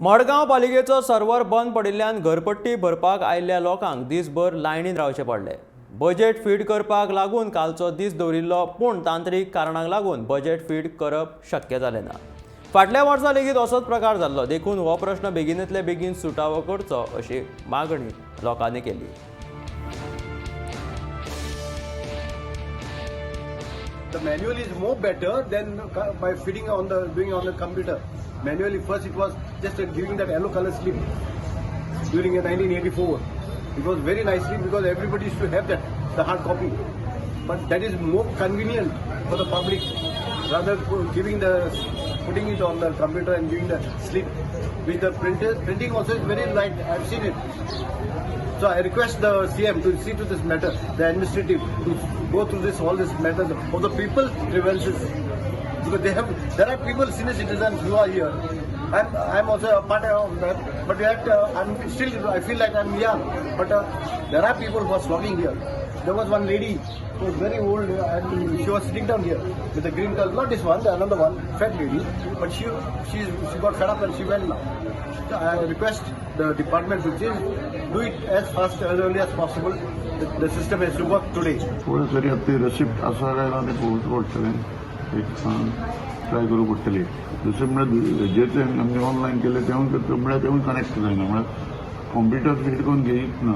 Madgaon पालिकेचो server बंद पडिल्ल्यान घरपट्टी भरपाक आयिल्ल्या लोकांक दिसभर लायनीत रावचें पडलें। बजेट फीड करपाक लागून कालचो दीस दवरिल्लो, पूण तांत्रीक कारणांक लागून बजेट फीड करप शक्य जालें ना। फाटल्या वर्सा लेगीत असोच प्रकार जाल्लो, देखून हो प्रश्न बेगिनांतल्या बेगीन सुटावो करचो अशी मागणी लोकांनी केली। The manual is more better than by feeding doing on the computer. Manually, first it was just giving that yellow color slip during 1984. It was very nicely because everybody used to have that, the hard copy. But that is more convenient for the public rather putting it on the computer and giving the slip. With the printing also is very light. I've seen it. So I request the CM to see to this matter, the administrative, to go through all this matters of the people's grievances. Because there are people, senior citizens who are here. I'm also a part of that, but yet I feel like I'm young. But there are people who are slogging here. There was one lady who was very old and she was sitting down here with a green color, not this one, the another one, fat lady. But she got fed up and she went now. So I request the department to do it as fast as early as possible. The system has to work today. थोडं तरी आपली receipt आसा ते पळोवचें पडटलें, try करूंक पडटली। दुसरें म्हळ्यार जे आमी ऑनलायन केले तेवूय कनेक्ट जायना, म्हळ्यार कॉम्प्युटर फीड करून घेयत ना।